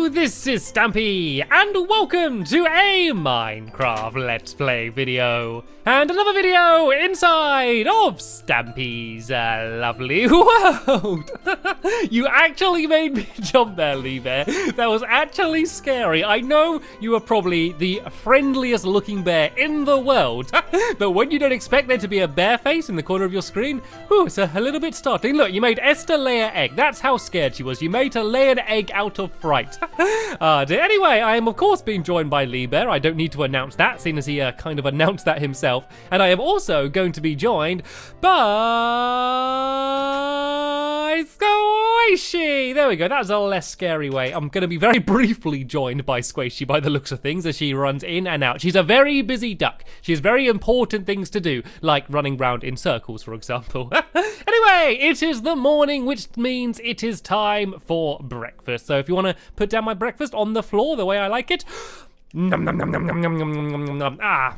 this is Stampy, and welcome to a Minecraft Let's Play video. And another video inside of Stampy's lovely world. You actually made me jump there, Lee Bear. That was actually scary. I know you are probably the friendliest looking bear in the world, but when you don't expect there to be a bear face in the corner of your screen, whew, it's a little bit startling. Look, you made Esther lay an egg. That's how scared she was. You made her lay an egg out of fright. Anyway, I am of course being joined by Lee Bear. I don't need to announce that, seeing as he kind of announced that himself. And I am also going to be joined by Squishy. There we go. That was a less scary way. I'm going to be very briefly joined by Squishy by the looks of things as she runs in and out. She's a very busy duck. She has very important things to do, like running round in circles, for example. Anyway, it is the morning, which means it is time for breakfast. So if you want to put down my breakfast on the floor the way I like it, nom nom nom nom nom nom nom nom nom.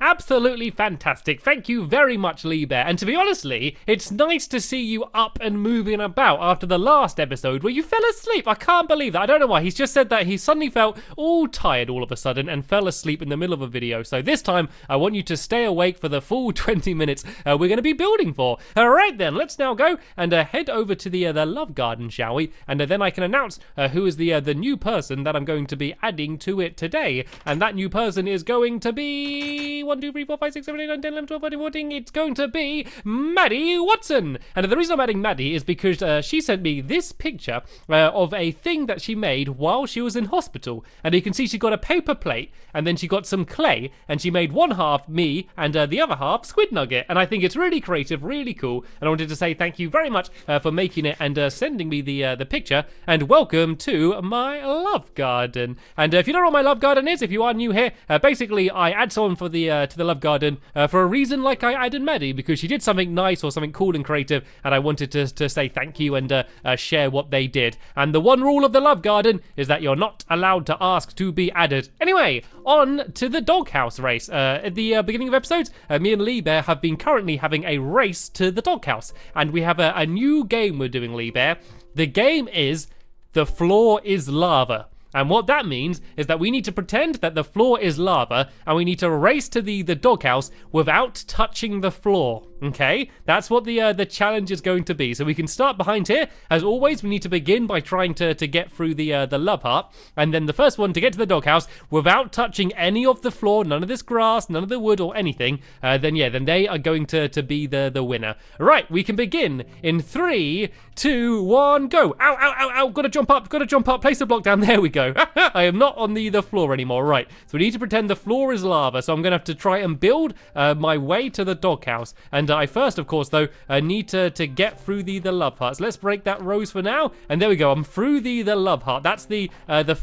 Absolutely fantastic. Thank you very much, Lee Bear. And to be honest, Lee, it's nice to see you up and moving about after the last episode where you fell asleep. I can't believe that. I don't know why. He's just said that he suddenly felt all tired all of a sudden and fell asleep in the middle of a video. So this time, I want you to stay awake for the full 20 minutes we're going to be building for. All right, then. Let's now go and head over to the love garden, shall we? And then I can announce who is the new person that I'm going to be adding to it today. And that new person is going to be 1, 2, 3, 4, 5, 6, 7, 8, 9, 10, 11, 12, 13, 14. It's going to be Maddie Watson. And the reason I'm adding Maddie is because she sent me this picture of a thing that she made while she was in hospital. And you can see she got a paper plate and then she got some clay and she made one half me and the other half Squid Nugget. And I think it's really creative, really cool. And I wanted to say thank you very much for making it and sending me the picture. And welcome to my love garden. And if you don't know what my love garden is, if you are new here, basically I add someone for the to the love garden for a reason like I added Maddie, because she did something nice or something cool and creative, and I wanted to say thank you and share what they did. And the one rule of the love garden is that you're not allowed to ask to be added. Anyway, on to the doghouse race. At the beginning of episodes, me and Lee Bear have been currently having a race to the doghouse, and we have a new game we're doing, Lee Bear. The game is The Floor is Lava. And what that means is that we need to pretend that the floor is lava and we need to race to the doghouse without touching the floor, okay? That's what the challenge is going to be. So we can start behind here. As always, we need to begin by trying to get through the love heart. And then the first one to get to the doghouse without touching any of the floor, none of this grass, none of the wood or anything, then they are going to be the winner. Right, we can begin in 3, 2, 1, go. Ow, ow, ow, ow, gotta jump up, place the block down, there we go. I am not on the floor anymore. Right, so we need to pretend the floor is lava, so I'm gonna have to try and build my way to the doghouse. And I first, of course, though, need to get through the love heart. So let's break that rose for now, and there we go. I'm through the love heart. That's the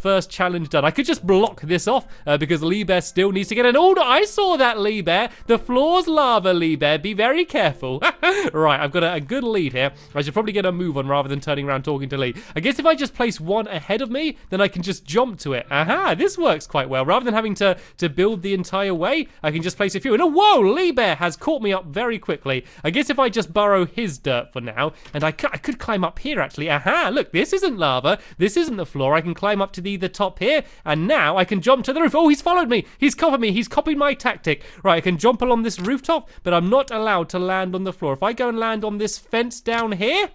first challenge done. I could just block this off because Lee Bear still needs to get in. Oh, no, I saw that, Lee Bear. The floor's lava, Lee Bear. Be very careful. Right, I've got a good lead here. I should probably get a move on rather than turning around talking to Lee. I guess if I just place one ahead of me, then I can just jump to it. Aha, this works quite well. Rather than having to build the entire way, I can just place a few. And oh, whoa, Lee Bear has caught me up very quickly. I guess if I just burrow his dirt for now, and I could climb up here actually. Aha, look, this isn't lava. This isn't the floor. I can climb up to the top here, and now I can jump to the roof. Oh, he's followed me. He's covered me. He's copied my tactic. Right, I can jump along this rooftop, but I'm not allowed to land on the floor. If I go and land on this fence down here,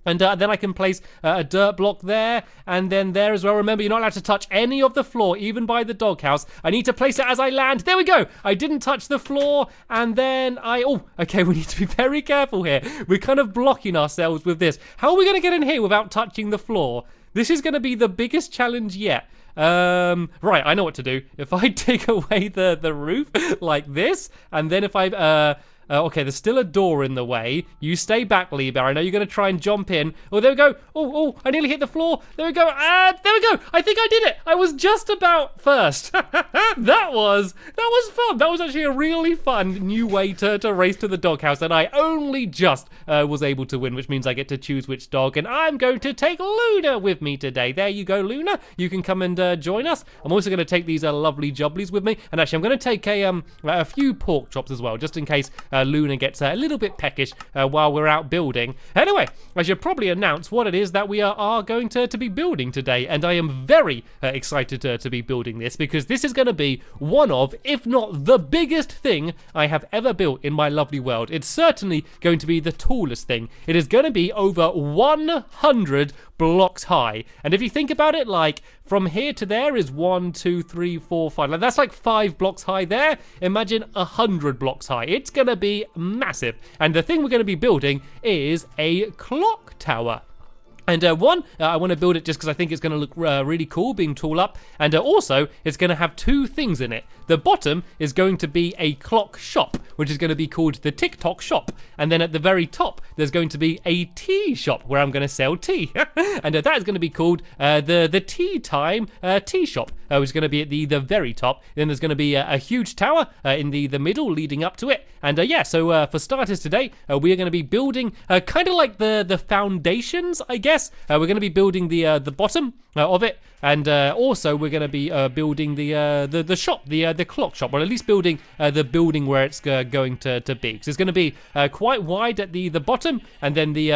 and then I can place a dirt block there, and then there as well. Remember, you're not allowed to touch any of the floor, even by the doghouse. I need to place it as I land. There we go. I didn't touch the floor, and then oh, okay, we need to be very careful here. We're kind of blocking ourselves with this. How are we going to get in here without touching the floor? This is going to be the biggest challenge yet. Right, I know what to do. If I take away the roof like this, and then if I okay, there's still a door in the way. You stay back, Lee Bear. I know you're going to try and jump in. Oh, there we go. Oh, I nearly hit the floor. There we go. There we go. I think I did it. I was just about first. That was fun. That was actually a really fun new way to race to the doghouse. And I only just was able to win, which means I get to choose which dog. And I'm going to take Luna with me today. There you go, Luna. You can come and join us. I'm also going to take these lovely jubblies with me. And actually, I'm going to take a few pork chops as well, just in case Luna gets a little bit peckish while we're out building. Anyway, I should probably announce what it is that we are going to be building today, and I am very excited to be building this, because this is going to be one of, if not the biggest thing I have ever built in my lovely world. It's certainly going to be the tallest thing. It is going to be over 100 blocks high, and if you think about it, like from here to there is 1, 2, 3, 4, 5. Like, that's like 5 blocks high there. Imagine 100 blocks high. It's gonna be massive, and the thing we're gonna be building is a clock tower. And one, I want to build it just because I think it's going to look really cool being tall up. And also, it's going to have 2 things in it. The bottom is going to be a clock shop, which is going to be called the TikTok shop. And then at the very top, there's going to be a tea shop where I'm going to sell tea. And that is going to be called the Tea Time Tea Shop, which is going to be at the very top. Then there's going to be a huge tower in the middle leading up to it. And yeah, so for starters today, we are going to be building kind of like the foundations, I guess. We're going to be building the bottom of it, and also we're going to be building the shop, the clock shop, or at least building the building where it's going to be. Because it's going to be quite wide at the bottom, and then the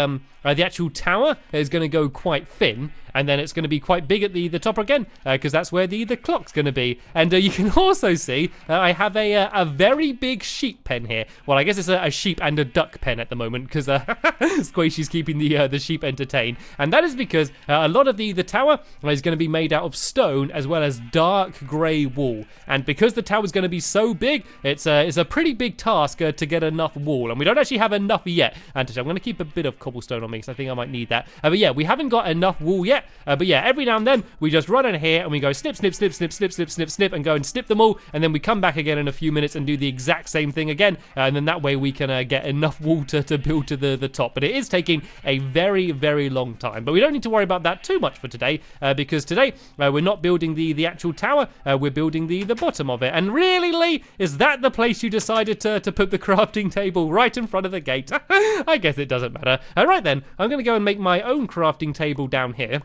actual tower is going to go quite thin, and then it's going to be quite big at the top again, because that's where the clock's going to be. And you can also see I have a very big sheep pen here. Well, I guess it's a sheep and a duck pen at the moment, because Squishy's keeping the sheep entertained. And that is because a lot of the tower is going to be made out of stone as well as dark grey wool. And because the tower is going to be so big, it's a pretty big task to get enough wool. And we don't actually have enough yet. And I'm going to keep a bit of cobblestone on me, because I think I might need that. But yeah, we haven't got enough wool yet. But yeah, every now and then we just run in here and we go snip, snip, snip, snip, snip, snip, snip, snip, and go and snip them all. And then we come back again in a few minutes and do the exact same thing again. And then that way we can get enough wool to build to the top. But it is taking a very, very long time. But we don't need to worry about that too much for today, because today we're not building the actual tower. We're building the bottom of it. And really, Lee, is that the place you decided to put the crafting table right in front of the gate? I guess it doesn't matter. Right then, I'm going to go and make my own crafting table down here.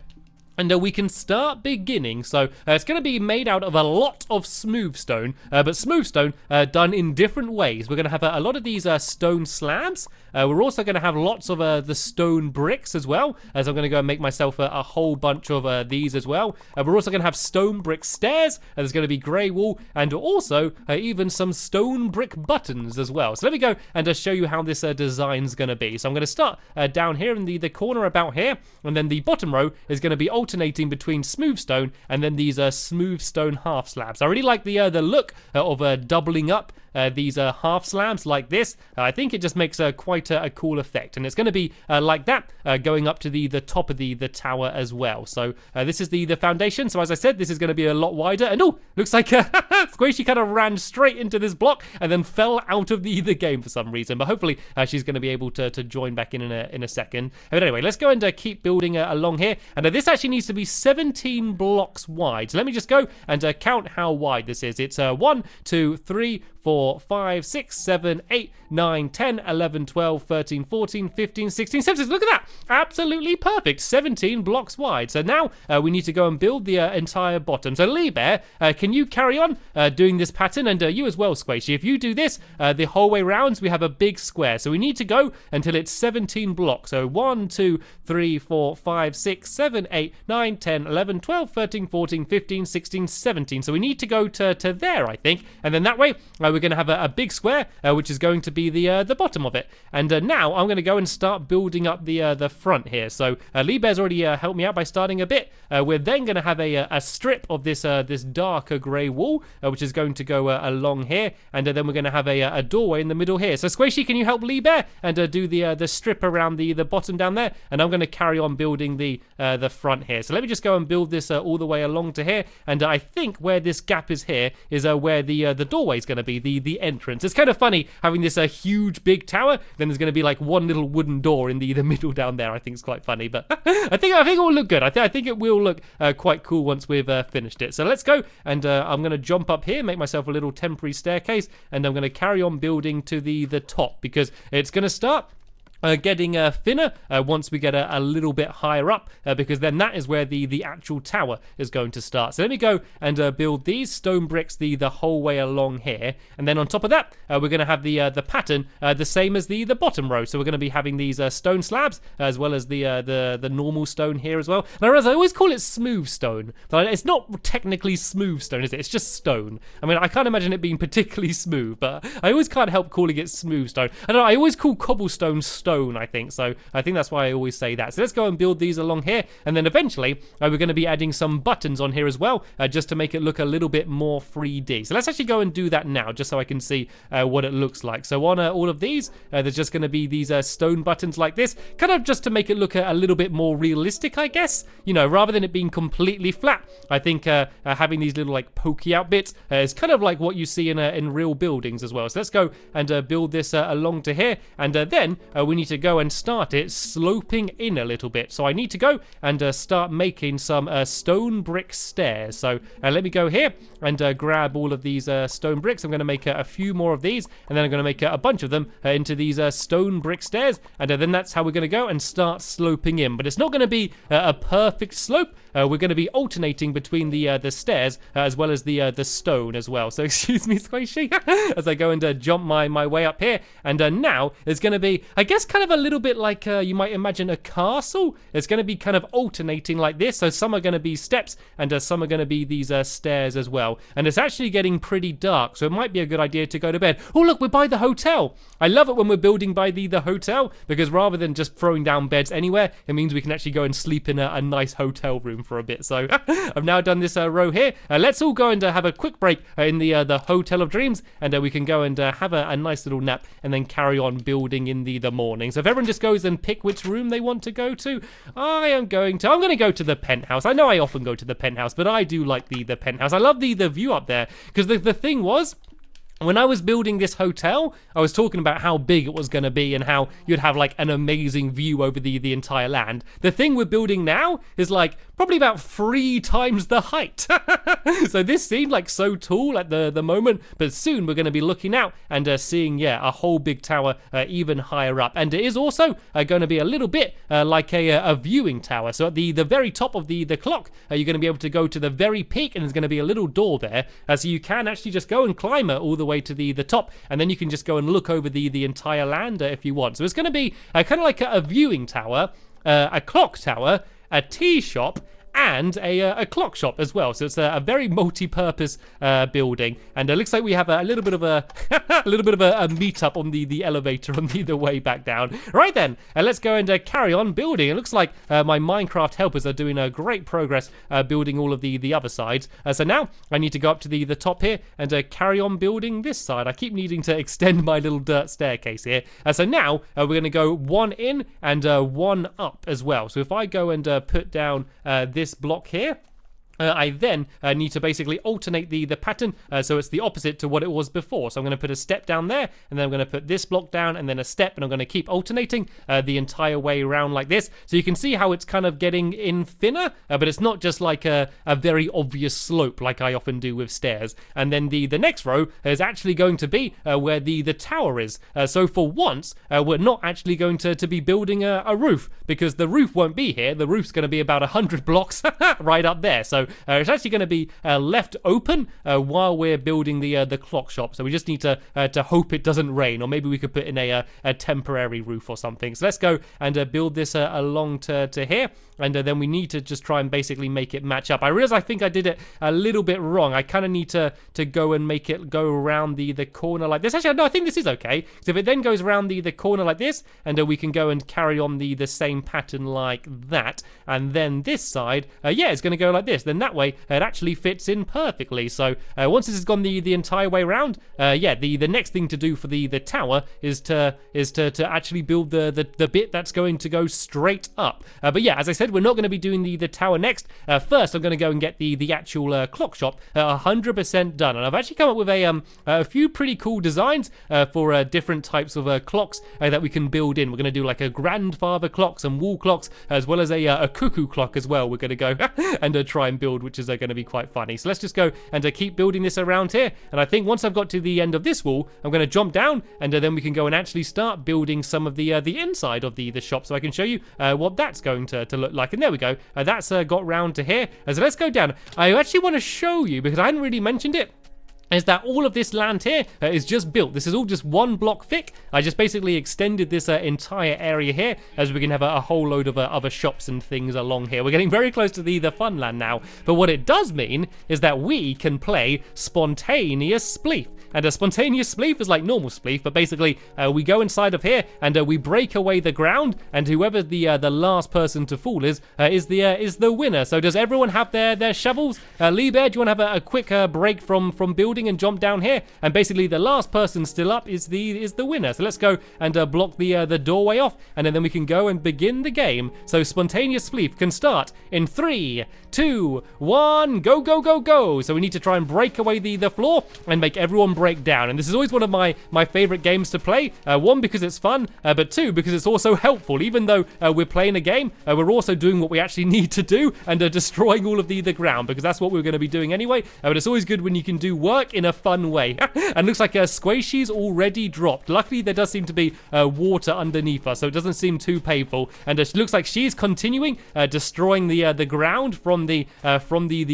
And we can start beginning. So it's going to be made out of a lot of smooth stone, but smooth stone done in different ways. We're going to have a lot of these stone slabs. We're also going to have lots of the stone bricks as well, as I'm going to go and make myself a whole bunch of these as well. We're also going to have stone brick stairs, and there's going to be grey wool, and also even some stone brick buttons as well. So let me go and show you how this design's going to be. So I'm going to start down here in the corner about here, and then the bottom row is going to be alternating between smooth stone and then these smooth stone half slabs. I really like the look of doubling up these half slabs like this. I think it just makes quite a cool effect, and it's going to be like that going up to the top of the tower as well. So this is the foundation. So as I said, this is going to be a lot wider, and oh, looks like Squishy kind of ran straight into this block and then fell out of the game for some reason, but hopefully she's going to be able to join back in a second. But anyway, let's go and keep building along here, and this actually needs to be 17 blocks wide. So let me just go and count how wide this is. It's 1, 2, 3, 4, 5, 6, 7, 8, 9, 10, 11, 12, 13, 14, 15, 16, 17. Look at that. Absolutely perfect. 17 blocks wide. So now we need to go and build the entire bottom. So Lee Bear, can you carry on doing this pattern? And you as well, Squishy. If you do this the whole way round, we have a big square. So we need to go until it's 17 blocks. So 1, 2, 3, 4, 5, 6, 7, 8, 9, 10, 11, 12, 13, 14, 15, 16, 17. So we need to go to there, I think. And then that way we're going to have a big square, which is going to be the bottom of it. And now I'm going to go and start building up the front here. So Lee Bear's already helped me out by starting a bit. We're then going to have a strip of this darker grey wool, which is going to go along here. And then we're going to have a doorway in the middle here. So Squishy, can you help Lee Bear and do the strip around the bottom down there? And I'm going to carry on building the front here. So let me just go and build this all the way along to here. And I think where this gap is here is where the doorway is going to be, the entrance. It's kind of funny having this huge big tower, then there's going to be like one little wooden door in the middle down there. I think it's quite funny, but I think it will look good. I think it will look quite cool once we've finished it. So let's go, and I'm going to jump up here, make myself a little temporary staircase, and I'm going to carry on building to the top, because it's going to start getting thinner once we get a little bit higher up, because then that is where the actual tower is going to start. So let me go and build these stone bricks the whole way along here, and then on top of that we're going to have the pattern the same as the bottom row. So we're going to be having these stone slabs as well as the normal stone here as well. And I realize I always call it smooth stone, but it's not technically smooth stone, is it? It's just stone. I mean, I can't imagine it being particularly smooth, but I always can't help calling it smooth stone. I don't know, I always call cobblestone stone, I think. So I think that's why I always say that. So let's go and build these along here, and then eventually we're going to be adding some buttons on here as well, just to make it look a little bit more 3D. So let's actually go and do that now, just so I can see what it looks like. So on all of these, there's just going to be these stone buttons like this, kind of just to make it look a little bit more realistic, I guess. You know, rather than it being completely flat, I think having these little like pokey out bits is kind of like what you see in real buildings as well. So let's go and build this along to here, and then we need to go and start it sloping in a little bit. So I need to go and start making some stone brick stairs. So let me go here and grab all of these stone bricks. I'm going to make a few more of these, and then I'm going to make a bunch of them into these stone brick stairs, and then that's how we're going to go and start sloping in. But it's not going to be a perfect slope. We're going to be alternating between the stairs as well as the stone as well. So excuse me, Squishy, as I go and jump my way up here. And now it's going to be, I guess, kind of a little bit like you might imagine a castle. It's going to be kind of alternating like this. So some are going to be steps, and some are going to be these stairs as well. And it's actually getting pretty dark, so it might be a good idea to go to bed. Oh, look, we're by the hotel. I love it when we're building by the hotel, because rather than just throwing down beds anywhere, it means we can actually go and sleep in a nice hotel room for a bit. So I've now done this row here. Let's all go and have a quick break in the Hotel of Dreams, and we can go and have a nice little nap, and then carry on building in the morning. So if everyone just goes and pick which room they want to go to, I'm going to go to the penthouse. I know I often go to the penthouse, but I do like the penthouse. I love the view up there, because the thing was, when I was building this hotel, I was talking about how big it was going to be and how you'd have like an amazing view over the entire land. The thing we're building now is like probably about 3 times the height. So this seemed like so tall at the moment, but soon we're going to be looking out and seeing, a whole big tower even higher up. And it is also going to be a little bit like a viewing tower. So at the very top of the clock, you're going to be able to go to the very peak, and there's going to be a little door there. So you can actually just go and climb all the way to the top, and then you can just go and look over the entire land if you want. So it's going to be kind of like a viewing tower, a clock tower, a tea shop, and a clock shop as well. So it's a very multi-purpose building, and it looks like we have a little bit of a a meetup on the elevator on the way back down. Right then, let's go and carry on building. It looks like my Minecraft helpers are doing great progress building all of the other sides. So now I need to go up to the top here and carry on building this side. I keep needing to extend my little dirt staircase here. So now we're going to go 1 in and 1 up as well. So if I go and put down this block here, I then need to basically alternate the pattern so it's the opposite to what it was before. So I'm going to put a step down there, and then I'm going to put this block down, and then a step, and I'm going to keep alternating the entire way around like this. So you can see how it's kind of getting in thinner, but it's not just like a very obvious slope like I often do with stairs. And then the next row is actually going to be where the tower is. So for once, we're not actually going to be building a roof, because the roof won't be here. The roof's going to be about 100 blocks right up there. So it's actually going to be left open while we're building the clock shop. So we just need to hope it doesn't rain, or maybe we could put in a temporary roof or something. So let's go and build this along to here, and then we need to just try and basically make it match up. I realize I think I did it a little bit wrong. I kind of need to go and make it go around the corner like this. Actually, no, I think this is okay. So if it then goes around the corner like this, and we can go and carry on the same pattern like that, and then this side, it's going to go like this. Then that way it actually fits in perfectly. So once this has gone the entire way around, the next thing to do for the tower is to actually build the bit that's going to go straight up. But yeah, as I said said, we're not going to be doing the tower next. First, I'm going to go and get the actual clock shop 100% done. And I've actually come up with a few pretty cool designs for different types of clocks that we can build in. We're going to do like a grandfather clock, some wall clocks, as well as a cuckoo clock as well. We're going to go and try and build, which is going to be quite funny. So let's just go and keep building this around here. And I think once I've got to the end of this wall, I'm going to jump down, and then we can go and actually start building some of the inside of the shop, so I can show you what that's going to look like. And there we go. That's got round to here. So let's go down. I actually want to show you, because I hadn't really mentioned it, is that all of this land here is just built. This is all just one block thick. I just basically extended this entire area here, as we can have a whole load of other shops and things along here. We're getting very close to the fun land now. But what it does mean is that we can play spontaneous spleef. And a spontaneous spleef is like normal spleef, but basically we go inside of here and we break away the ground, and whoever the last person to fall is the winner. So does everyone have their shovels? Lee Bear, do you want to have a quick break from building and jump down here? And basically the last person still up is the winner. So let's go and block the doorway off, and then we can go and begin the game. So spontaneous spleef can start in 3, 2, 1, go, go, go, go. So we need to try and break away the floor and make everyone break down. And this is always one of my favorite games to play. One, because it's fun, but two, because it's also helpful. Even though we're playing a game, we're also doing what we actually need to do, and destroying all of the ground, because that's what we're going to be doing anyway. But it's always good when you can do work in a fun way. And looks like Squishy's already dropped. Luckily, there does seem to be water underneath us, so it doesn't seem too painful. And it looks like she's continuing destroying the ground from the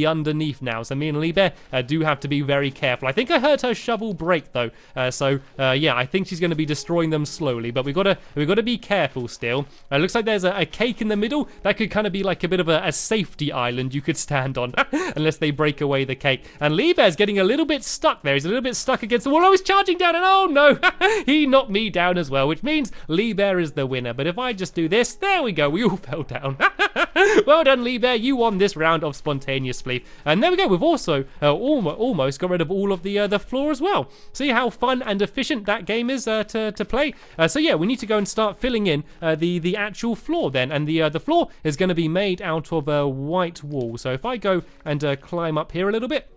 underneath now. So me and Lee Bear do have to be very careful. I think I heard her shovel break though. Yeah, I think she's going to be destroying them slowly. But we've got to be careful still. Looks like there's a cake in the middle that could kind of be like a bit of a safety island you could stand on, unless they break away the cake. And Lee Bear's getting a little bit stuck there. He's a little bit stuck against the wall. Oh, he's charging down, and oh no, he knocked me down as well, which means Lee Bear is the winner. But if I just do this, there we go. We all fell down. Well done, Lee Bear. You won this round of spontaneous spleef. And there we go. We've also almost got rid of all of the floor as well. See how fun and efficient that game is to play. So yeah, we need to go and start filling in the actual floor then. And the floor is going to be made out of white wool. So if I go and climb up here a little bit,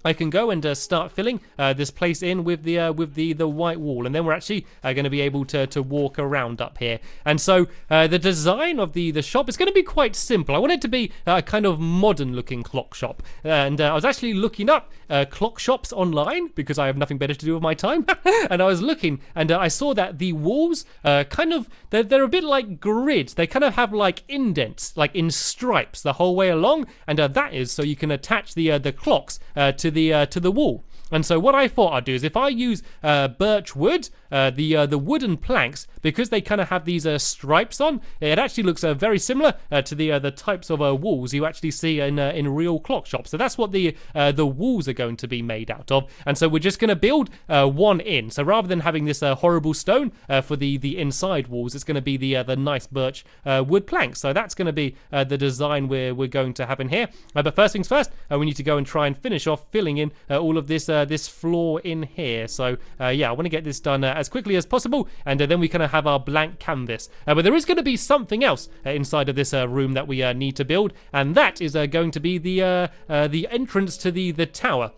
I can go and start filling this place in with the white wall, and then we're actually going to be able to walk around up here. And so the design of the shop is going to be quite simple. I want it to be a kind of modern looking clock shop, and I was actually looking up clock shops online because I have nothing better to do with my time. And I was looking, and I saw that the walls kind of they're a bit like grids. They kind of have like indents, like in stripes the whole way along, and that is so you can attach the clocks to the wall. And so what I thought I'd do is if I use birch wood, the wooden planks, because they kind of have these stripes on, it actually looks very similar to the types of walls you actually see in real clock shops. So that's what the walls are going to be made out of. And so we're just going to build one in. So rather than having this horrible stone for the inside walls, it's going to be the nice birch wood planks. So that's going to be the design we're going to have in here. But first things first, we need to go and try and finish off filling in all of this floor in here. So yeah, I want to get this done as quickly as possible, and then we kind of have our blank canvas. But there is going to be something else inside of this room that we need to build, and that is going to be the entrance to the tower.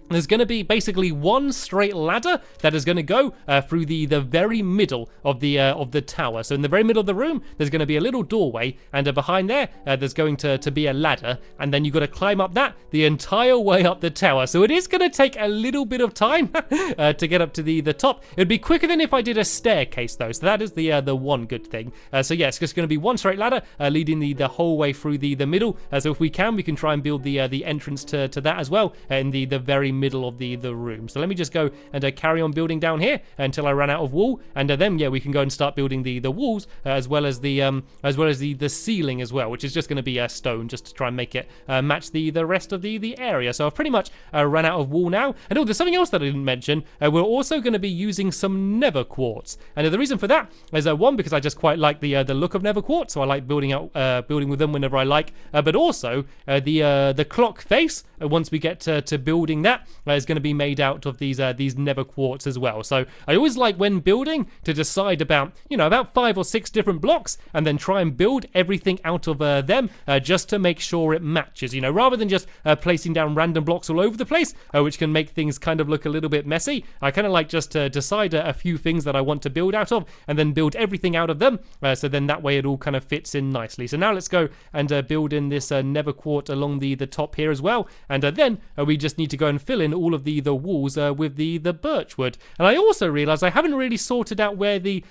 There's going to be basically one straight ladder that is going to go through the very middle of the tower. So in the very middle of the room, there's going to be a little doorway, and behind there, there's going to be a ladder, and then you've got to climb up that the entire way up the tower. So it is going to take a little bit of time to get up to the top. It'd be quicker than if I did a staircase though. So that is the one good thing. So yeah, it's just going to be one straight ladder leading the whole way through the middle. So if we can try and build the entrance to that as well in the very middle of the room. So let me just go and carry on building down here until I run out of wool, and then yeah, we can go and start building the walls as well as the ceiling as well, which is just going to be stone, just to try and make it match the rest of the area. So I've pretty much run out of wool now. And oh, there's something else that I didn't mention. We're also going to be using some nether quartz, and the reason for that is one, because I just quite like the look of nether quartz, so I like building with them whenever I like. But also the clock face. Once we get to building that, is going to be made out of these nether quartz as well. So I always like when building to decide about, about 5 or 6 different blocks and then try and build everything out of them just to make sure it matches, rather than just placing down random blocks all over the place, which can make things kind of look a little bit messy. I kind of like just to decide a few things that I want to build out of and then build everything out of them, so then that way it all kind of fits in nicely. So now let's go and build in this nether quart along the top here as well, and then we just need to go and fill in all of the walls with the birch wood. And I also realized I haven't really sorted out where the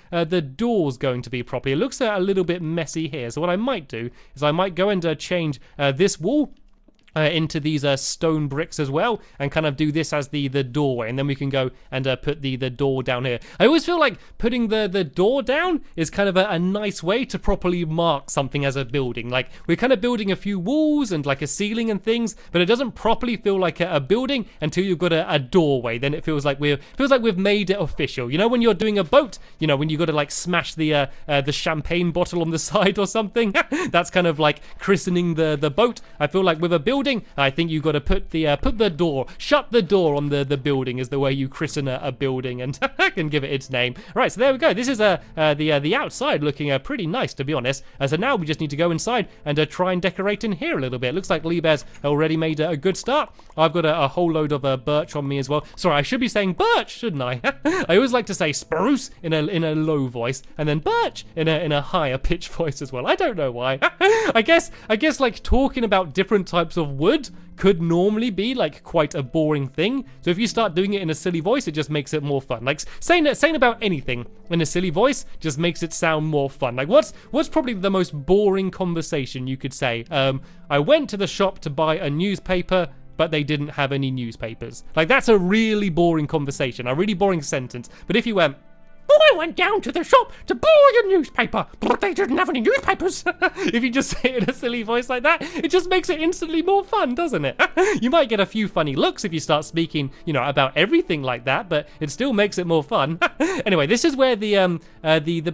door's going to be properly. It looks a little bit messy here, so what I might do is I might go and change this wall into these stone bricks as well, and kind of do this as the doorway, and then we can go and put the door down here. I always feel like putting the door down is kind of a nice way to properly mark something as a building. Like, we're kind of building a few walls and like a ceiling and things, but it doesn't properly feel like a building until you've got a doorway. Then it feels like we've made it official. When you're doing a boat, when you got to like smash the champagne bottle on the side or something. That's kind of like christening the boat. I feel like with a building, I think you got to shut the door on the building is the way you christen a building and can give it its name. Right, so there we go. This is the outside looking pretty nice, to be honest. So now we just need to go inside and try and decorate in here a little bit. Looks like Lee Bear's already made a good start. I've got a whole load of birch on me as well. Sorry, I should be saying birch, shouldn't I? I always like to say spruce in a low voice, and then birch in a higher pitch voice as well. I don't know why. I guess like talking about different types of wood could normally be like quite a boring thing. So if you start doing it in a silly voice, it just makes it more fun. Like saying about anything in a silly voice just makes it sound more fun. Like what's probably the most boring conversation you could say? I went to the shop to buy a newspaper, but they didn't have any newspapers. Like, that's a really boring conversation, a really boring sentence. But if you went, I went down to the shop to buy a newspaper, but they didn't have any newspapers. If you just say it in a silly voice like that, it just makes it instantly more fun, doesn't it? You might get a few funny looks if you start speaking, about everything like that, but it still makes it more fun. Anyway, this is where the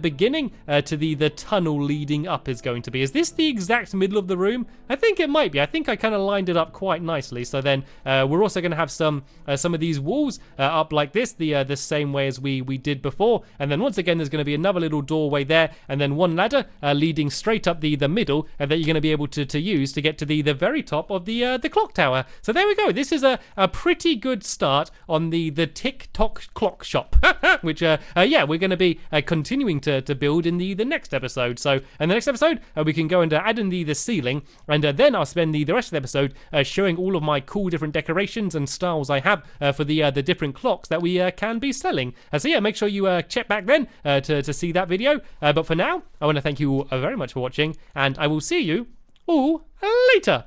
beginning to the tunnel leading up is going to be. Is this the exact middle of the room? I think it might be. I think I kind of lined it up quite nicely. So then we're also going to have some of these walls up like this, the same way as we did before. And then once again, there's going to be another little doorway there, and then one ladder leading straight up the middle that you're going to be able to use to get to the very top of the clock tower. So there we go. This is a pretty good start on the TikTok clock shop, which we're going to be continuing to build in the next episode. So in the next episode, we can go and add in the ceiling, and then I'll spend the rest of the episode showing all of my cool different decorations and styles I have for the different clocks that we can be selling. So yeah, make sure you check back then to see that video. But for now, I want to thank you all very much for watching, and I will see you all later.